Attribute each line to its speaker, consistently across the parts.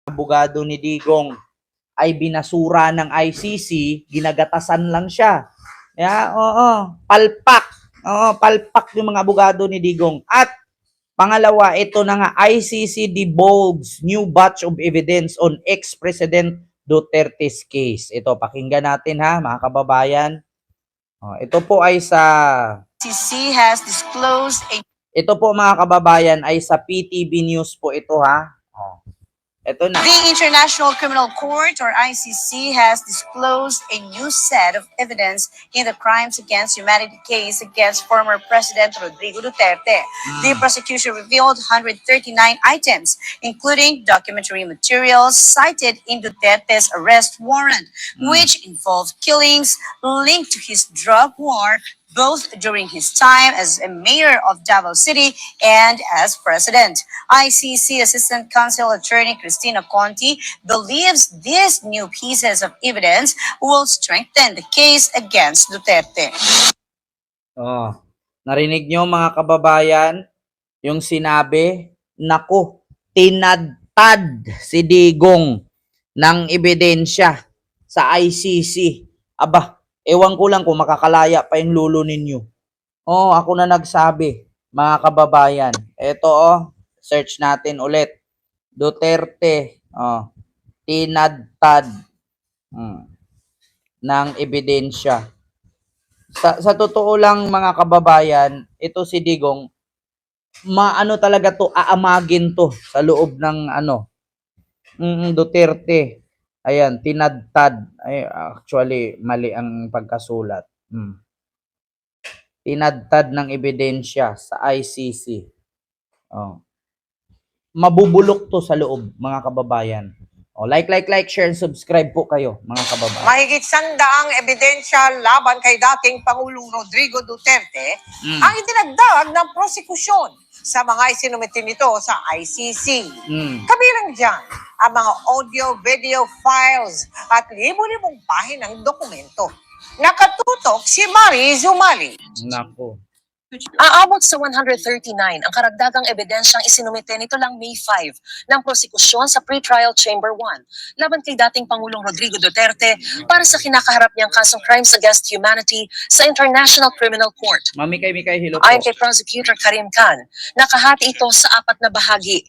Speaker 1: abogado ni Digong ay binasura ng ICC, ginagatasan lang siya. Palpak. Palpak yung mga abogado ni Digong. At pangalawa, ito na nga, ICC divulges new batch of evidence on ex-President Duterte's case. Ito, pakinggan natin ha, mga kababayan. Ito po ay sa
Speaker 2: ICC has disclosed a
Speaker 1: Ito po mga kababayan ay sa PTV News po ito ha. Ito na.
Speaker 2: The International Criminal Court, or ICC, has disclosed a new set of evidence in the crimes against humanity case against former President Rodrigo Duterte. The prosecution revealed 139 items, including documentary materials cited in Duterte's arrest warrant, which involved killings linked to his drug war, both during his time as a mayor of Davao City and as president. ICC Assistant Counsel Attorney Cristina Conti believes these new pieces of evidence will strengthen the case against Duterte.
Speaker 1: Narinig nyo mga kababayan yung sinabi, naku, tinadtad si Digong ng ebidensya sa ICC. Aba, ewan ko lang kung makakalaya pa yung lulo ninyo. Ako na nagsabi, mga kababayan. Ito search natin ulit. Duterte, tinadtad ng ebidensya. Sa totoo lang mga kababayan, ito si Digong, maano talaga to, aamagin to sa loob ng Duterte. Ayan, tinadtad. Ay, actually, mali ang pagkasulat. Tinadtad ng ebidensya sa ICC. Mabubulok to sa loob, mga kababayan. Like, share, and subscribe po kayo, mga kababayan.
Speaker 3: Mahigit 100 ebidensya laban kay dating Pangulong Rodrigo Duterte ang itinagdag ng prosekusyon sa mga isinumiti nito sa ICC. Kabilang dyan ang mga audio, video files at libo-libong pahinang dokumento. Nakatutok si Mari Zumali.
Speaker 1: Nako.
Speaker 4: Aabot sa 139 ang karagdagang ebidensyang isinumite nito lang May 5 ng prosekusyon sa Pre-Trial Chamber 1 laban kay dating Pangulong Rodrigo Duterte para sa kinakaharap niyang kasong crimes against humanity sa International Criminal Court.
Speaker 1: Mikay, hello po.
Speaker 4: Ayon kay Prosecutor Karim Khan, nakahati ito sa 4 na bahagi.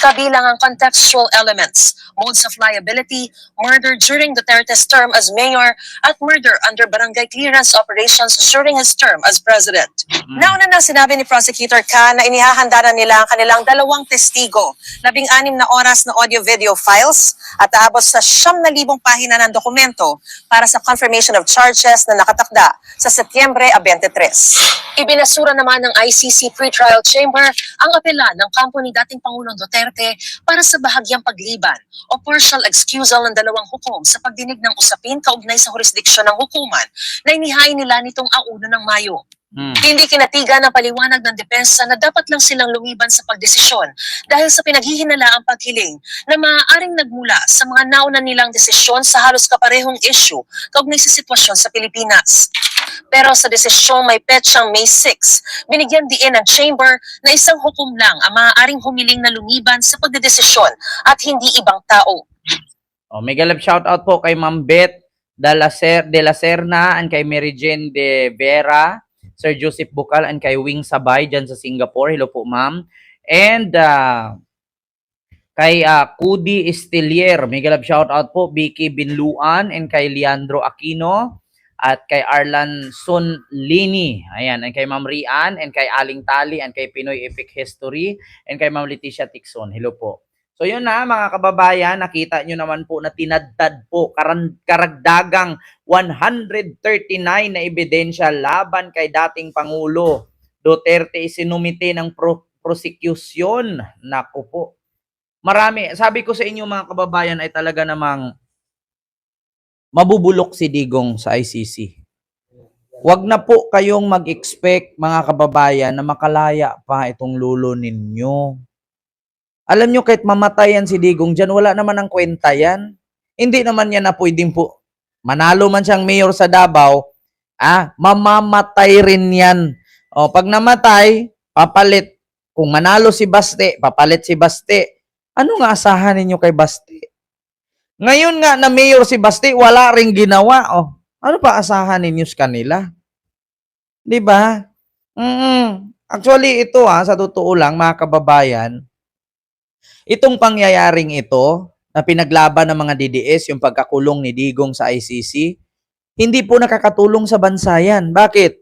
Speaker 4: Kabilang ang contextual elements, modes of liability, murder during Duterte's term as mayor, at murder under barangay clearance operations during his term as president.
Speaker 2: Nauna na sinabi ni Prosecutor Khan na inihahanda na nila ang kanilang 2 testigo, 16 na oras na audio-video files, at aabot sa 9,000 pahina ng dokumento para sa confirmation of charges na nakatakda sa Setyembre 23.
Speaker 4: Ibinasura naman ng ICC Pre-Trial Chamber ang apela ng kampo ni dating Pangulong Duterte para sa bahagyang pagliban o partial excusal ng 2 hukom sa pagdinig ng usapin kaugnay sa jurisdiksyon ng hukuman na inihain nila nitong 1 ng Mayo. Hindi kinatigan ng paliwanag ng depensa na dapat lang silang lumiban sa pagdesisyon dahil sa pinaghihinalaang paghiling na maaaring nagmula sa mga nauna nilang desisyon sa halos kaparehong issue kaugnay sa sitwasyon sa Pilipinas. Pero sa desisyong may petsang May 6, binigyan diin ng Chamber na isang hukom lang ang maaaring humiling na lumiban sa pagdedesisyon at hindi ibang tao.
Speaker 1: Mega love shoutout po kay Ma'am Beth de la Serna and kay Mary Jane de Vera, Sir Joseph Bucal, and kay Wing Sabay dyan sa Singapore. Hello po, ma'am. And kay Kudi Estilier, mega love shoutout po, Vicky Binluan, and kay Leandro Aquino, at kay Arlan Sunlini. Ayan, and kay Ma'am Rian, and kay Aling Tali, and kay Pinoy Epic History, and kay Ma'am Leticia Tixon. Hello po. So yun na mga kababayan, nakita nyo naman po na tinadtad po karagdagang 139 na ebidensya laban kay dating Pangulo Duterte, isinumite ng prosecution. Naku po. Marami, sabi ko sa inyo mga kababayan, ay talaga namang mabubulok si Digong sa ICC. Huwag na po kayong mag-expect mga kababayan na makalaya pa itong lulo ninyo. Alam nyo, kahit mamatayan si Digong dyan, wala naman ang kwenta yan. Hindi naman yan na pwedeng po. Manalo man siyang mayor sa Davao, mamamatay rin yan. Pag namatay, papalit. Kung manalo si Baste, papalit si Baste. Ano nga asahan ninyo kay Basti? Ngayon nga na mayor si Basti, wala ring ginawa. Oh, ano pa asahan ninyo sa kanila? 'Di ba? Actually, ito sa totoo lang, mga kababayan, itong pangyayaring ito, na pinaglaban ng mga DDS, yung pagkakulong ni Digong sa ICC, hindi po nakakatulong sa bansa yan. Bakit?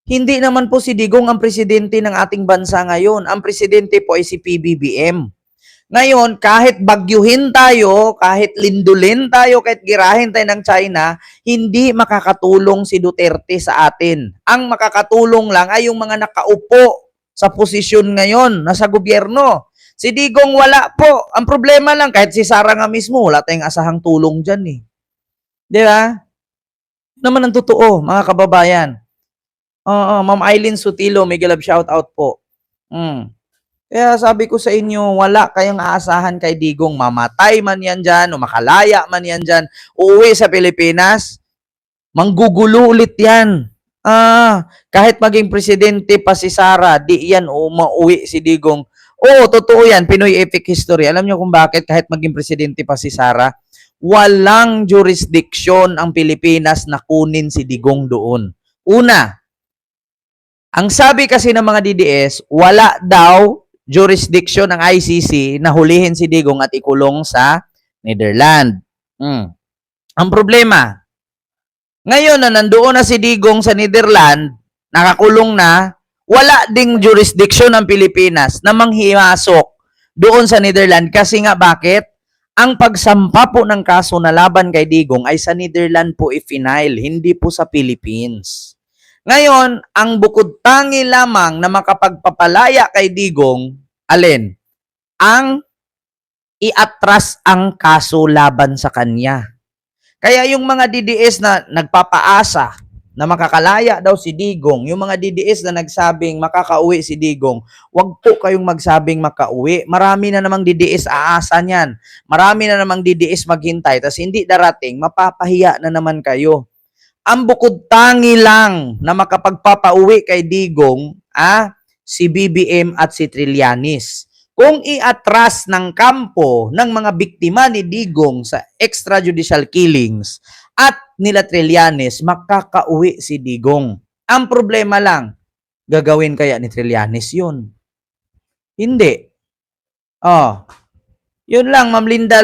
Speaker 1: Hindi naman po si Digong ang presidente ng ating bansa ngayon. Ang presidente po ay si PBBM. Ngayon, kahit bagyuhin tayo, kahit lindulin tayo, kahit girahin tayo ng China, hindi makakatulong si Duterte sa atin. Ang makakatulong lang ay yung mga nakaupo sa posisyon ngayon, nasa gobyerno. Si Digong wala po. Ang problema lang, kahit si Sara nga mismo, wala tayong asahang tulong dyan eh. Di ba? Naman ang totoo, mga kababayan. Ma'am Eileen Sutilo, mega love shout out po. Kaya sabi ko sa inyo, wala kayong aasahan kay Digong. Mamatay man yan dyan, o makalaya man yan dyan, uuwi sa Pilipinas, manggugulo ulit yan. Kahit maging presidente pa si Sara, di yan mauwi si Digong. Oo, totoo yan, Pinoy epic history. Alam niyo kung bakit kahit maging presidente pa si Sara, walang jurisdiction ang Pilipinas na kunin si Digong doon. Una, ang sabi kasi ng mga DDS, wala daw jurisdiction ng ICC na hulihin si Digong at ikulong sa Netherlands. Ang problema, ngayon na nandoon na si Digong sa Netherlands, nakakulong na, wala ding jurisdiction ng Pilipinas na manghimasok doon sa Netherlands. Kasi nga bakit? Ang pagsampa po ng kaso na laban kay Digong ay sa Netherlands po i-file, hindi po sa Philippines. Ngayon, ang bukod tangi lamang na makapagpapalaya kay Digong, alin? Ang iatras ang kaso laban sa kanya. Kaya yung mga DDS na nagpapaasa na makakalaya daw si Digong, yung mga DDS na nagsabing makakauwi si Digong, wag po kayong magsabing makauwi. Marami na namang DDS aasa niyan. Marami na namang DDS maghintay, tas hindi darating, mapapahiya na naman kayo. Ang bukod tangi lang na makapagpapauwi kay Digong, si BBM at si Trillanes. Kung iatras ng kampo ng mga biktima ni Digong sa extrajudicial killings at nila Trillanes, makakauwi si Digong. Ang problema lang, gagawin kaya ni Trillanes yun? Hindi. Yun lang, Ma'am Linda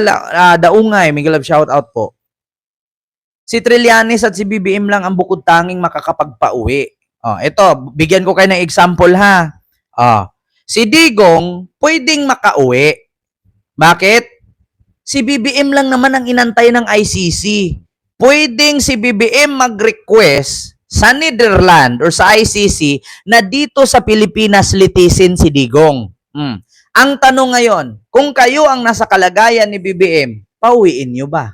Speaker 1: Daungay, mega love shout out po. Si Trillanes at si BBM lang ang bukod tanging makakapagpauwi. Ito, bigyan ko kayo ng example ha. Si Digong, pwedeng makauwi. Bakit? Si BBM lang naman ang inantay ng ICC. Pwedeng si BBM mag-request sa Netherlands or sa ICC na dito sa Pilipinas litisin si Digong. Ang tanong ngayon, kung kayo ang nasa kalagayan ni BBM, pauwiin nyo ba?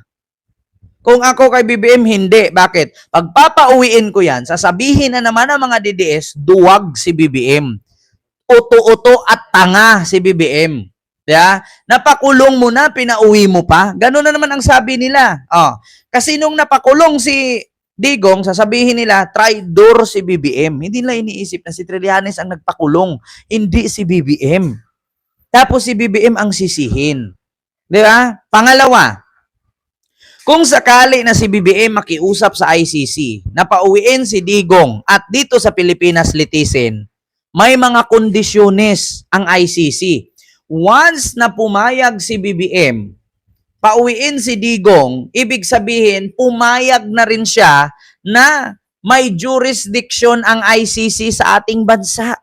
Speaker 1: Kung ako kay BBM, hindi. Bakit? Pagpapauwiin ko yan, sasabihin na naman ng mga DDS, duwag si BBM. Uto-uto at tanga si BBM. Yeah? Napakulong mo na, pinauwi mo pa. Ganun na naman ang sabi nila. Kasi nung napakulong si Digong, sasabihin nila, traidor si BBM. Hindi nila iniisip na si Trillanes ang nagpakulong, hindi si BBM. Tapos si BBM ang sisihin. Di ba? Pangalawa, kung sakali na si BBM makiusap sa ICC, napauwiin si Digong at dito sa Pilipinas litisin, may mga kondisyones ang ICC. Once na pumayag si BBM, pauwiin si Digong, ibig sabihin, pumayag na rin siya na may jurisdiction ang ICC sa ating bansa.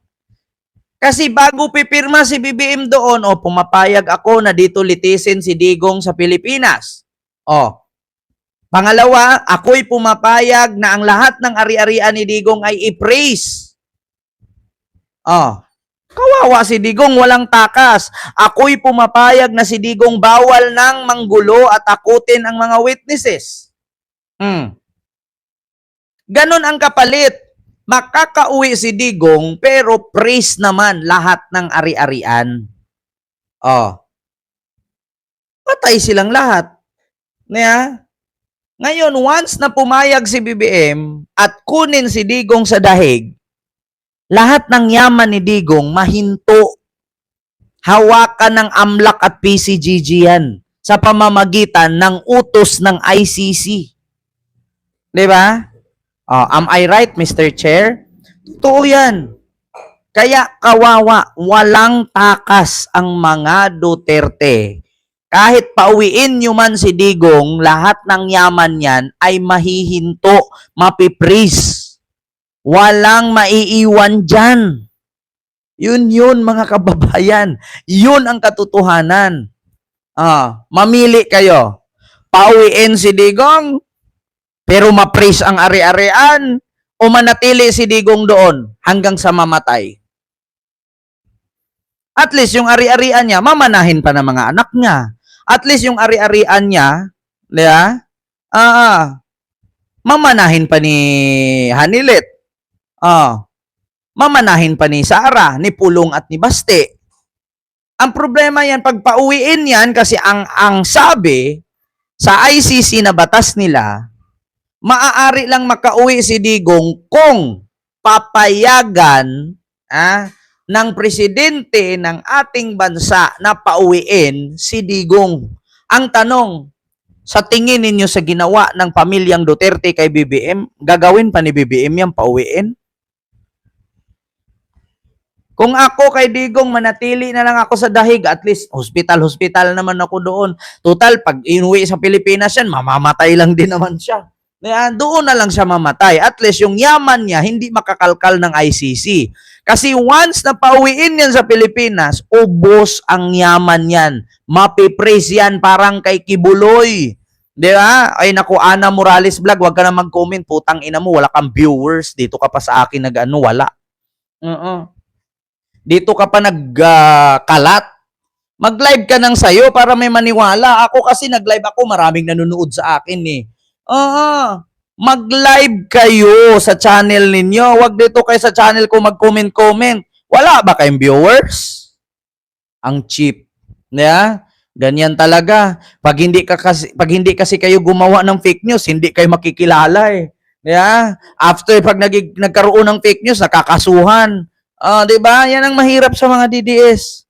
Speaker 1: Kasi bago pipirma si BBM doon, pumapayag ako na dito litisin si Digong sa Pilipinas. Pangalawa, ako'y pumapayag na ang lahat ng ari-arian ni Digong ay i-praise. Kawawa si Digong, walang takas. Ako'y pumapayag na si Digong bawal nang manggulo at takutin ang mga witnesses. Ganon ang kapalit. Makakauwi si Digong pero praise naman lahat ng ari-arian. Patay silang lahat. Ngayon, once na pumayag si BBM at kunin si Digong sa dahig, lahat ng yaman ni Digong mahinto. hawakan ng AMLAC at PCGG yan sa pamamagitan ng utos ng ICC. Di ba? Am I right, Mr. Chair? Totoo yan. Kaya kawawa, walang takas ang mga Duterte. Kahit pauwiin nyo man si Digong, lahat ng yaman yan ay mahihinto, mapipris. Walang maiiwan dyan. Yun, mga kababayan. Yun ang katotohanan. Mamili kayo. Pauwiin si Digong, pero mapris ang ari-arian, o manatili si Digong doon hanggang sa mamatay. At least yung ari-arian niya, mamanahin pa ng mga anak niya. At least yung ari-arian niya, mamanahin pa ni Hanilet. Mamanahin pa ni Sara, ni Pulong at ni Baste. Ang problema yan, pag pauwiin yan, kasi ang sabi sa ICC na batas nila, maaari lang makauwi si Digong kung papayagan ng presidente ng ating bansa na pauwiin si Digong. Ang tanong, sa tingin ninyo sa ginawa ng pamilyang Duterte kay BBM, gagawin pa ni BBM yan pauwiin? Kung ako kay Digong, manatili na lang ako sa dahig, at least hospital naman ako doon. Total, pag inuwi sa Pilipinas yan, mamamatay lang din naman siya. Doon na lang siya mamatay. At least yung yaman niya, hindi makakalkal ng ICC. Kasi once na pauwiin yan sa Pilipinas, ubos ang yaman yan. Mapipraise yan parang kay Kibuloy. Di ba? Ay naku, Ana Morales Vlog, wag ka na mag-comment. Putang ina mo, wala kang viewers. Dito ka pa sa akin wala. Dito ka pa nagkalat. Mag-live ka nang sayo para may maniwala. Ako kasi nag-live ako, maraming nanonood sa akin eh. Mag-live kayo sa channel ninyo. Huwag dito kayo sa channel ko mag-comment-comment. Wala ba kayong viewers? Ang cheap. Ganyan talaga. Pag hindi kasi kayo gumawa ng fake news, hindi kayo makikilala eh. After pag nagkaroon ng fake news, nakakasuhan. 'Di ba? Yan ang mahirap sa mga DDS.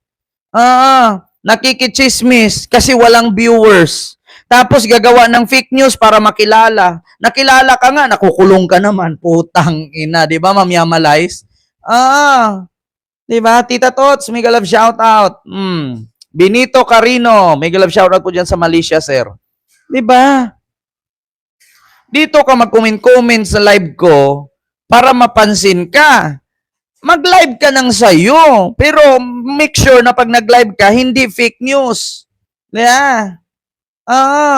Speaker 1: Nakikichismis kasi walang viewers. Tapos gagawa ng fake news para makilala. Nakilala ka nga, nakukulong ka naman. Putang ina, 'di ba, Ma'am Yamalize? 'Di ba? Tita Tots, mega love shout out. Benito Carino, mega love shout out po diyan sa Malaysia, sir. 'Di ba? Dito ka mag-comment sa live ko para mapansin ka. Mag-live ka nang sayo, pero make sure na pag nag-live ka, hindi fake news.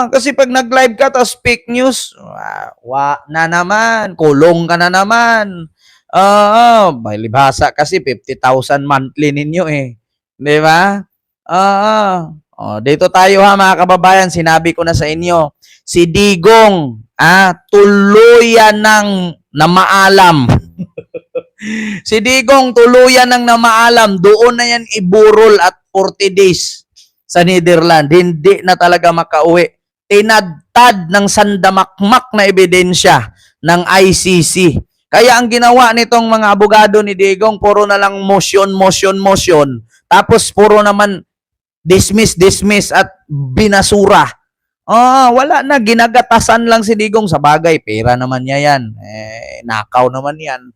Speaker 1: Kasi pag nag-live ka tapos fake news, na naman, kulong ka na naman. May libhasa kasi 50,000 monthly ninyo eh. 'Di ba? Dito tayo mga kababayan, sinabi ko na sa inyo, si Digong, tuluyan ng namaalam. Si Digong tuluyan ng namaalam, doon na yan iburol at 40 days sa Netherlands. Hindi na talaga makauwi. Tinadtad ng sandamakmak na ebidensya ng ICC. Kaya ang ginawa nitong mga abogado ni Digong, puro na lang motion. Tapos puro naman dismiss at binasura. Wala na, ginagatasan lang si Digong. Sa bagay, pera naman niya yan. Nakaw naman yan.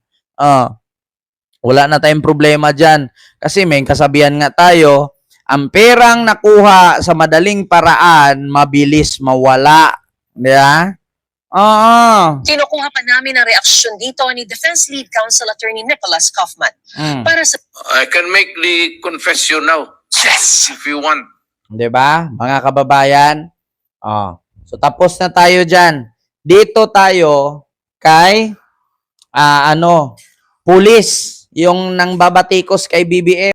Speaker 1: Wala na tayong problema dyan. Kasi may kasabihan nga tayo, ang perang nakuha sa madaling paraan, mabilis mawala. Diba?
Speaker 4: Kinukuha pa namin ang reaksyon dito ni Defense Lead Counsel Attorney Nicholas Kaufman. Para sa
Speaker 5: I can make the confession now. Yes! If you want.
Speaker 1: Diba? Mga kababayan. So tapos na tayo dyan. Dito tayo kay pulis, yung nang babatikos kay BBM.